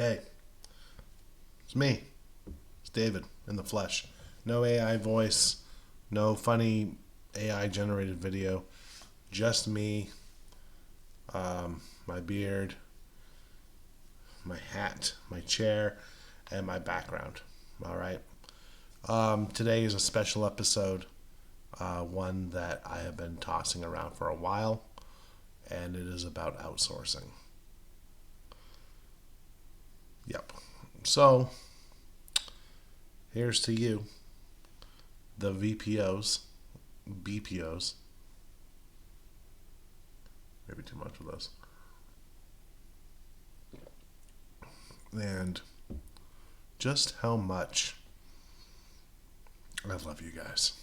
Hey, it's me. It's David in the flesh. No AI voice, no funny AI generated video. Just me, my beard, my hat, my chair, and my background. All right. Today is a special episode, one that I have been tossing around for a while, and it is about outsourcing. Yep. So, here's to you, the VPOs, BPOs. Maybe too much of those. And just how much I love you guys.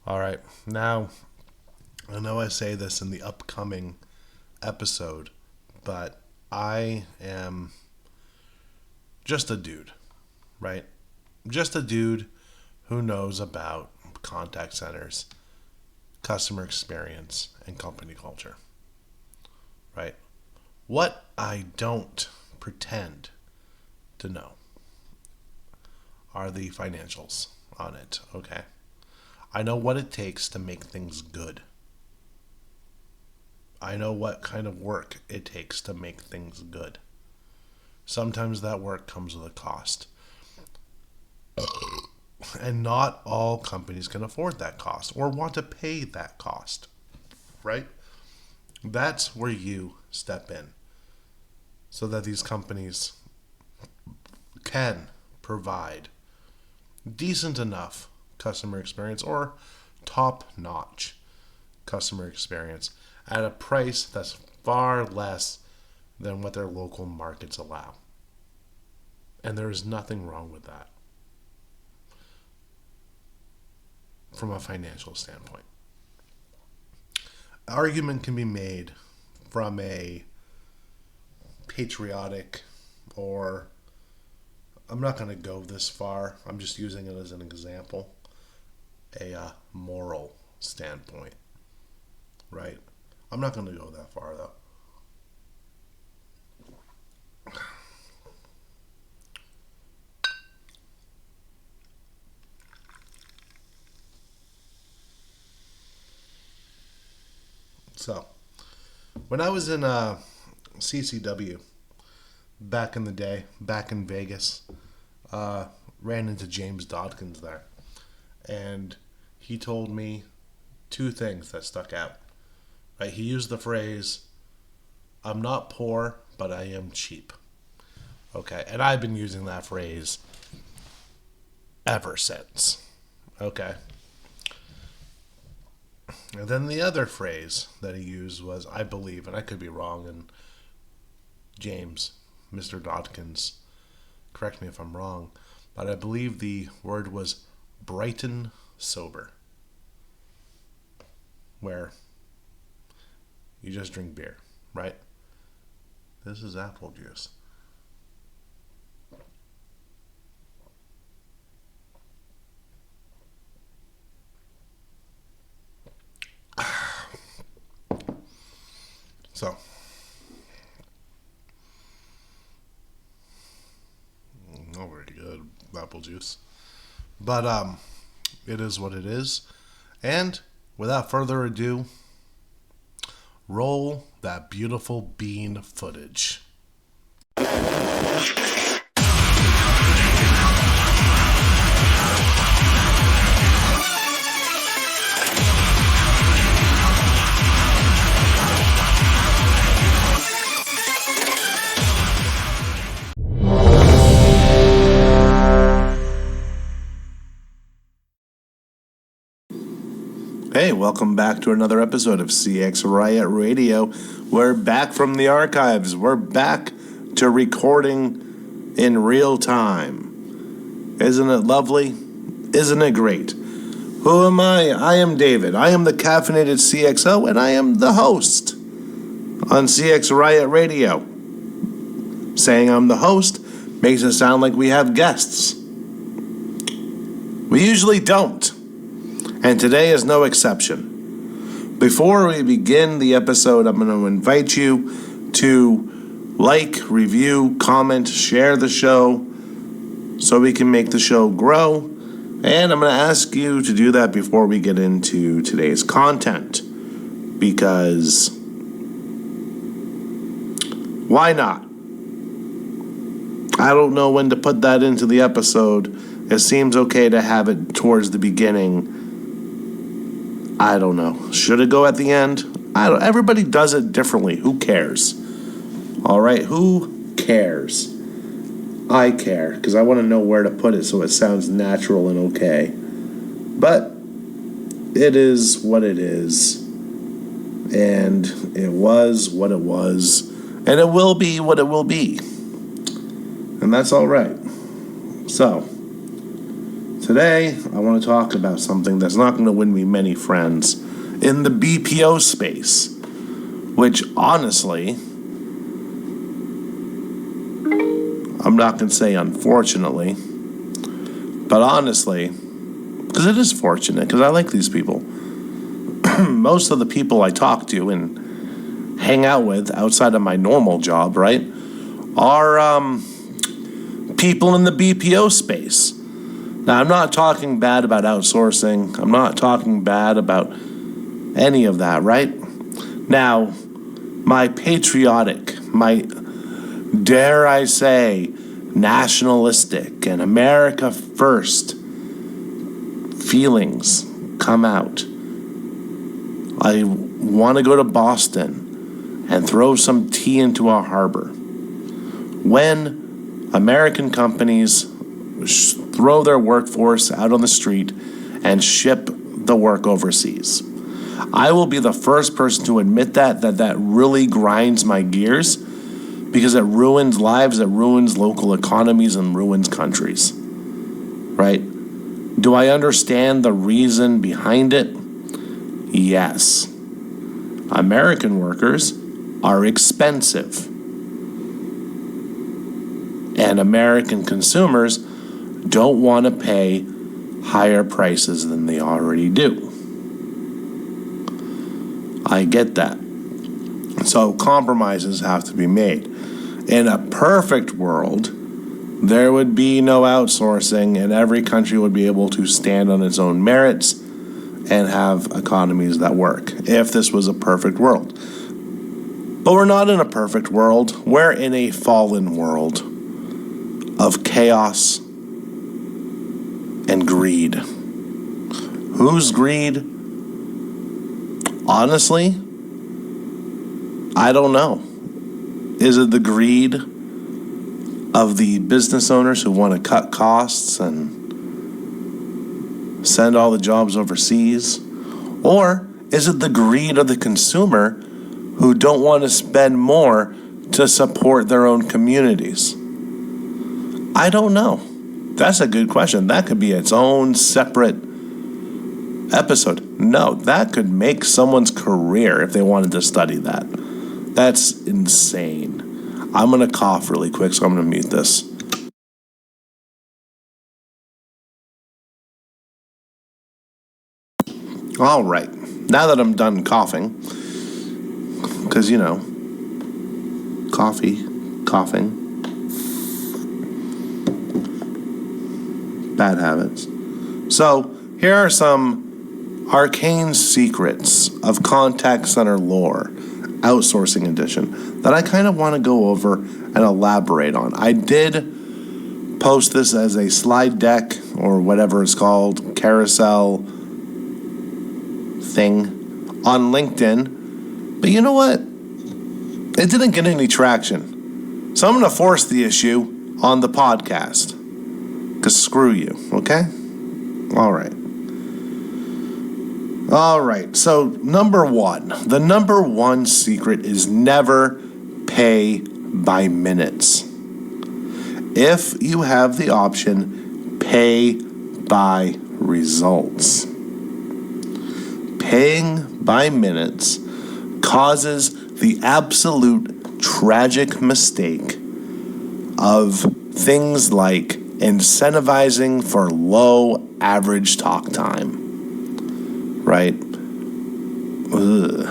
All right. Now, I know I say this in the upcoming episode, but I am just a dude, right? Just a dude who knows about contact centers, customer experience, and company culture, right? What I don't pretend to know are the financials on it, okay? I know what it takes to make things good. I know what kind of work it takes to make things good. Sometimes that work comes with a cost. And not all companies can afford that cost or want to pay that cost, right? That's where you step in so that these companies can provide decent enough customer experience or top-notch customer experience at a price that's far less than what their local markets allow. And there is nothing wrong with that from a financial standpoint. Argument can be made from a patriotic, or I'm not going to go this far, I'm just using it as an example, a moral standpoint, right? I'm not going to go that far, though. So, when I was in CCW back in the day, back in Vegas, ran into James Dodkins there. And he told me two things that stuck out. Right? He used the phrase, "I'm not poor, but I am cheap." Okay, and I've been using that phrase ever since. Okay. And then the other phrase that he used was, I believe, and I could be wrong, and James, Mr. Dodkins, correct me if I'm wrong, but I believe the word was Brighton sober, where you just drink beer, right? This is apple juice. So, not very good apple juice, but it is what it is. And without further ado, roll that beautiful bean footage. Hey, welcome back to another episode of CX Riot Radio. We're back from the archives. We're back to recording in real time. Isn't it lovely? Isn't it great? Who am I? I am David. I am the caffeinated CXO, and I am the host on CX Riot Radio. Saying I'm the host makes it sound like we have guests. We usually don't. And today is no exception. Before we begin the episode, I'm going to invite you to like, review, comment, share the show so we can make the show grow. And I'm going to ask you to do that before we get into today's content, because why not? I don't know when to put that into the episode. It seems okay to have it towards the beginning. I don't know. Should it go at the end? Everybody does it differently. Who cares? All right, who cares? I care, because I want to know where to put it so it sounds natural and okay. But it is what it is. And it was what it was. And it will be what it will be. And that's all right. So, today I want to talk about something that's not going to win me many friends in the BPO space, which honestly, I'm not going to say unfortunately, but honestly, because it is fortunate, because I like these people. Most of the people I talk to and hang out with outside of my normal job, right, are people in the BPO space. Now, I'm not talking bad about outsourcing. I'm not talking bad about any of that, right? Now, my patriotic, my, dare I say, nationalistic and America first feelings come out. I want to go to Boston and throw some tea into a harbor. When American companies throw their workforce out on the street and ship the work overseas, I will be the first person to admit that really grinds my gears, because it ruins lives, it ruins local economies, and ruins countries, right? Do I understand the reason behind it? Yes. American workers are expensive. And American consumers don't want to pay higher prices than they already do. I get that. So compromises have to be made. In a perfect world, there would be no outsourcing, and every country would be able to stand on its own merits and have economies that work, if this was a perfect world. But we're not in a perfect world. We're in a fallen world of chaos and greed. Whose greed? Honestly, I don't know. Is it the greed of the business owners who want to cut costs and send all the jobs overseas? Or is it the greed of the consumer who don't want to spend more to support their own communities? I don't know. That's a good question. That could be its own separate episode. No, that could make someone's career if they wanted to study that. That's insane. I'm going to cough really quick, so I'm going to mute this. All right. Now that I'm done coughing, because, coughing, bad habits. So, here are some arcane secrets of contact center lore, outsourcing edition, that I kind of want to go over and elaborate on. I did post this as a slide deck, or whatever it's called, carousel thing on LinkedIn, but you know what? It didn't get any traction. So I'm going to force the issue on the podcast. Because screw you, okay? All right, so number one. The number one secret is never pay by minutes. If you have the option, pay by results. Paying by minutes causes the absolute tragic mistake of things like incentivizing for low average talk time, right? Ugh.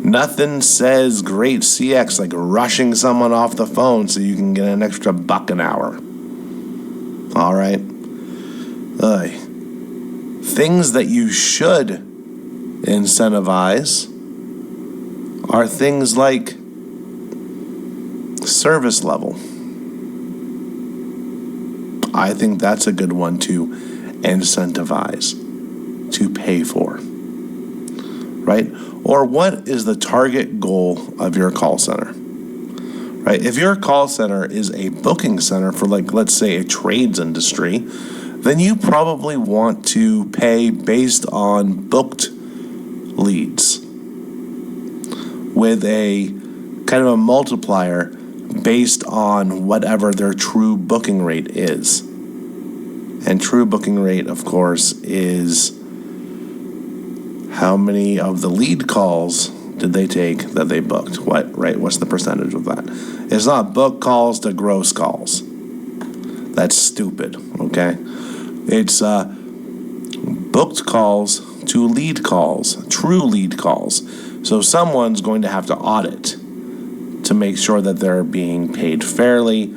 Nothing says great CX like rushing someone off the phone so you can get an extra $1 an hour. All right? Things that you should incentivize are things like service level. I think that's a good one to incentivize, to pay for, right? Or what is the target goal of your call center, right? If your call center is a booking center for, like, let's say a trades industry, then you probably want to pay based on booked leads with a kind of a multiplier based on whatever their true booking rate is. And true booking rate, of course, is how many of the lead calls did they take that they booked? What's the percentage of that? It's not book calls to gross calls. That's stupid, okay? It's booked calls to lead calls, true lead calls. So someone's going to have to audit to make sure that they're being paid fairly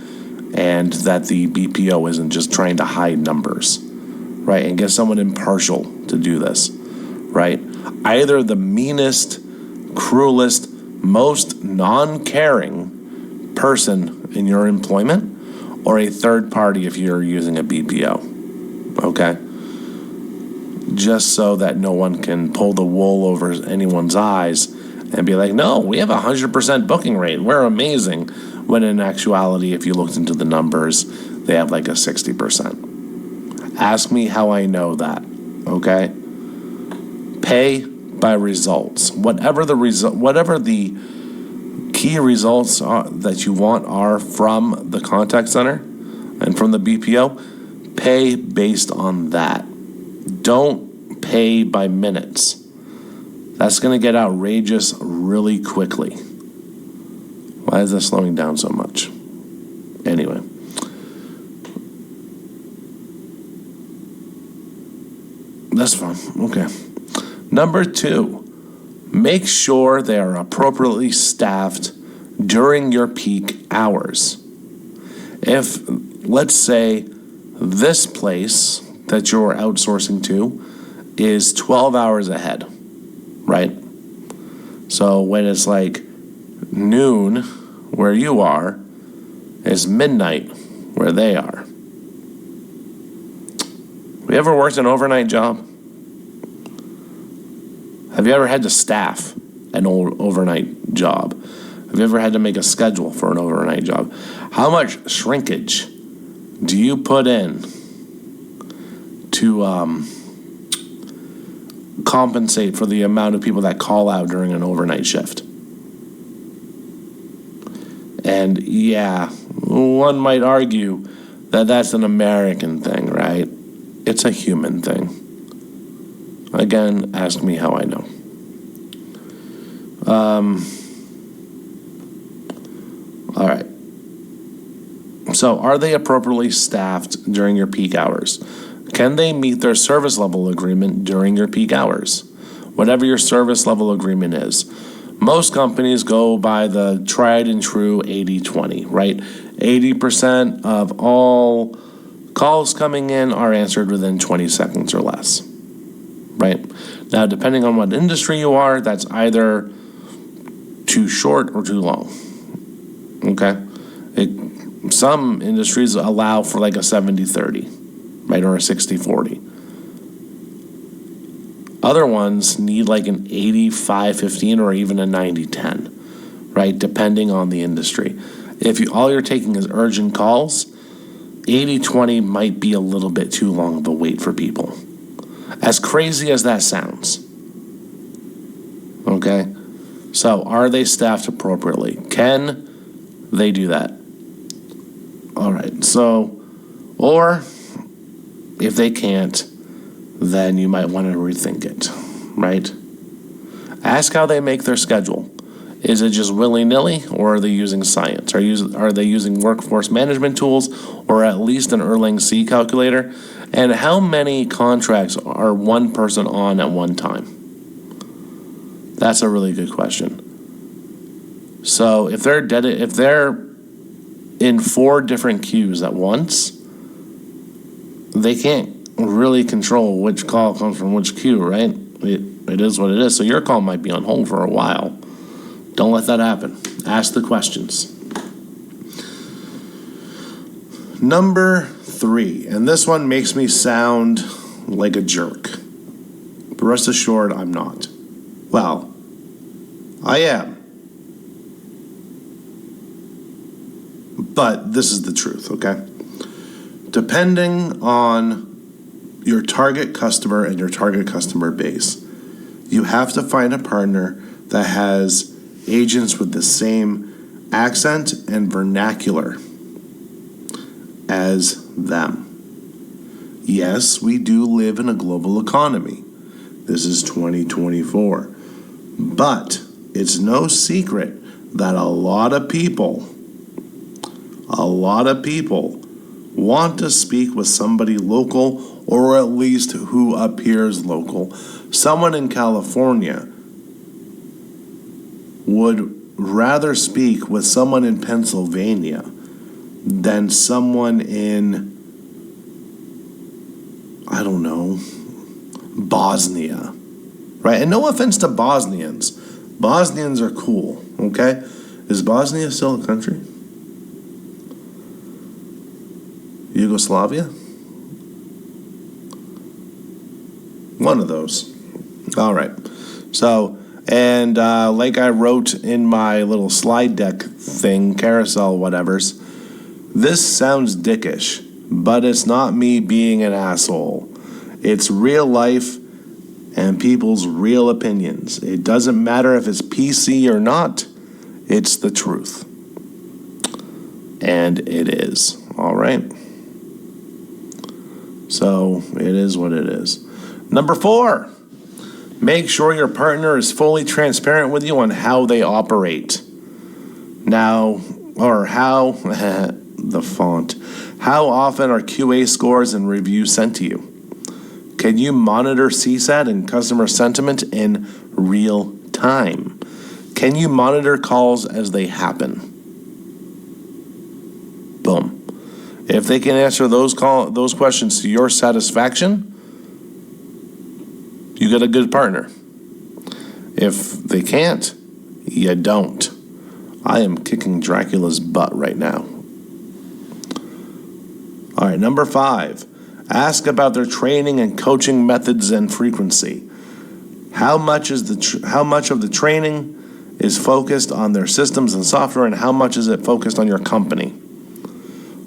and that the BPO isn't just trying to hide numbers, right? And get someone impartial to do this, right? Either the meanest, cruelest, most non-caring person in your employment or a third party if you're using a BPO, okay? Just so that no one can pull the wool over anyone's eyes and be like, no, we have 100% booking rate. We're amazing. When in actuality, if you looked into the numbers, they have like a 60%. Ask me how I know that, okay? Pay by results. Whatever the key results are that you want are from the contact center and from the BPO, pay based on that. Don't pay by minutes. That's going to get outrageous really quickly. Why is this slowing down so much? Anyway. That's fine. Okay. Number 2, make sure they are appropriately staffed during your peak hours. If, let's say, this place that you're outsourcing to is 12 hours ahead, right? So when it's like noon where you are is midnight where they are. Have you ever worked an overnight job? Have you ever had to staff an overnight job? Have you ever had to make a schedule for an overnight job? How much shrinkage do you put in to compensate for the amount of people that call out during an overnight shift? And yeah, one might argue that that's an American thing, right? It's a human thing. Again, ask me how I know. All right. So, are they appropriately staffed during your peak hours? Can they meet their service level agreement during your peak hours? Whatever your service level agreement is. Most companies go by the tried and true 80-20, right? 80% of all calls coming in are answered within 20 seconds or less, right? Now, depending on what industry you are, that's either too short or too long, okay? Some industries allow for like a 70-30, right, or a 60-40. Other ones need like an 85-15 or even a 90-10, right, depending on the industry. If all you're taking is urgent calls, 80-20 might be a little bit too long of a wait for people. As crazy as that sounds. Okay? So, are they staffed appropriately? Can they do that? All right. So, or if they can't, then you might want to rethink it, right? Ask how they make their schedule. Is it just willy-nilly, or are they using science? Are they using workforce management tools, or at least an Erlang C calculator? And how many contracts are one person on at one time? That's a really good question. So if they're in 4 different queues at once, they can't really control which call comes from which queue, right? It is what it is. So your call might be on hold for a while. Don't let that happen. Ask the questions. Number 3, and this one makes me sound like a jerk. But rest assured, I'm not. Well, I am. But this is the truth, okay? Depending on your target customer and your target customer base, you have to find a partner that has agents with the same accent and vernacular as them. Yes, we do live in a global economy. This is 2024. But it's no secret that a lot of people want to speak with somebody local, or at least who appears local. Someone in California would rather speak with someone in Pennsylvania than someone in, I don't know, Bosnia, right? And no offense to Bosnians. Bosnians are cool, okay? Is Bosnia still a country? Yugoslavia? One of those. All right. So, and like I wrote in my little slide deck thing, carousel, whatevers, this sounds dickish, but it's not me being an asshole. It's real life and people's real opinions. It doesn't matter if it's PC or not. It's the truth. And it is. All right. So it is what it is. Number 4, make sure your partner is fully transparent with you on how they operate. Now, or how, the font, how often are QA scores and reviews sent to you? Can you monitor CSAT and customer sentiment in real time? Can you monitor calls as they happen? Boom. If they can answer those questions to your satisfaction, you got a good partner. If they can't, you don't. I am kicking Dracula's butt right now. All right, number 5. Ask about their training and coaching methods and frequency. How much of the training is focused on their systems and software, and how much is it focused on your company?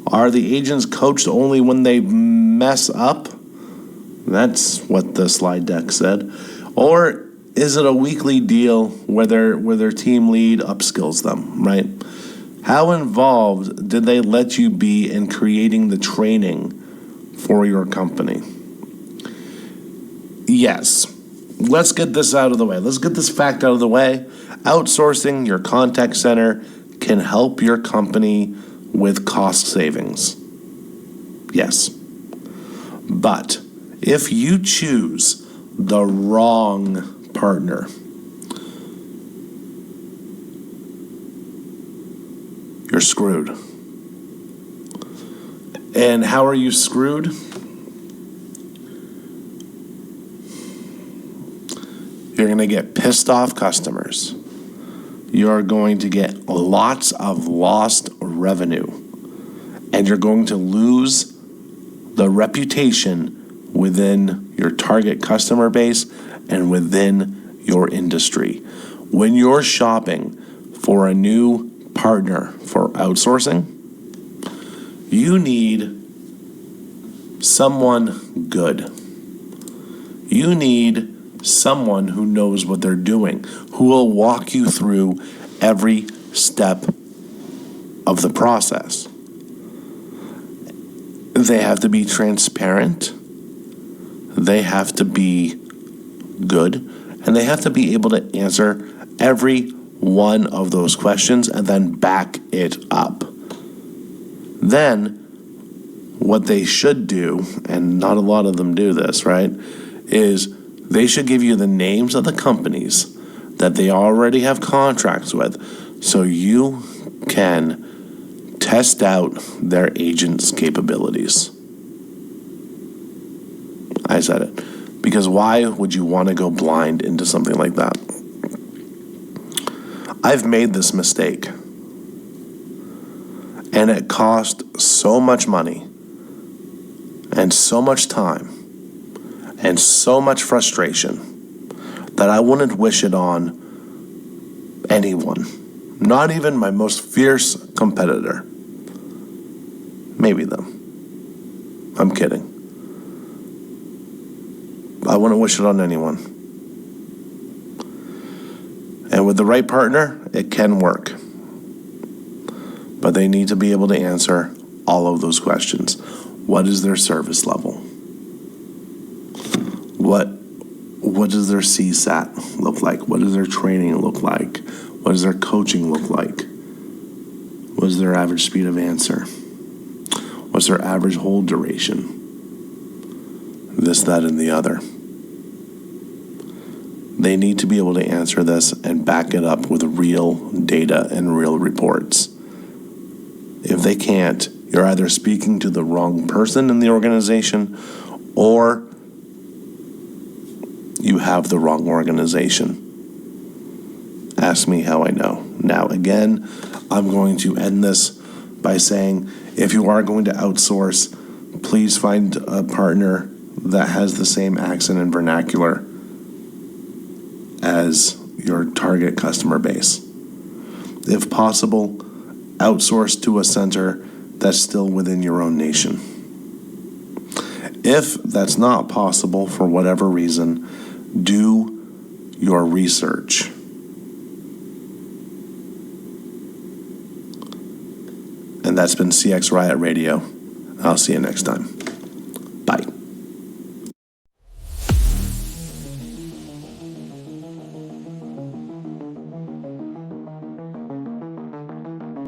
Are the agents coached only when they mess up? That's what the slide deck said. Or is it a weekly deal where their team lead upskills them, right? How involved did they let you be in creating the training for your company? Yes. Let's get this out of the way. Let's get this fact out of the way. Outsourcing your contact center can help your company with cost savings. Yes. But if you choose the wrong partner, you're screwed. And how are you screwed? You're going to get pissed off customers. You're going to get lots of lost revenue. And you're going to lose the reputation within your target customer base and within your industry. When you're shopping for a new partner for outsourcing, you need someone good. You need someone who knows what they're doing, who will walk you through every step of the process. They have to be transparent. They have to be good. And they have to be able to answer every one of those questions and then back it up. Then, what they should do, and not a lot of them do this, right, is they should give you the names of the companies that they already have contracts with, so you can test out their agent's capabilities. I said it. Because why would you want to go blind into something like that? I've made this mistake. And it cost so much money and so much time and so much frustration that I wouldn't wish it on anyone. Not even my most fierce competitor. Maybe them. I'm kidding. I wouldn't wish it on anyone. And with the right partner, it can work. But they need to be able to answer all of those questions. What is their service level? What does their CSAT look like? What does their training look like? What does their coaching look like? What is their average speed of answer? What's their average hold duration? This, that, and the other. They need to be able to answer this and back it up with real data and real reports. If they can't, you're either speaking to the wrong person in the organization or you have the wrong organization. Ask me how I know. Now, again, I'm going to end this by saying if you are going to outsource, please find a partner that has the same accent and vernacular as your target customer base. If possible, outsource to a center that's still within your own nation. If that's not possible for whatever reason, do your research. And that's been CX Riot Radio. I'll see you next time.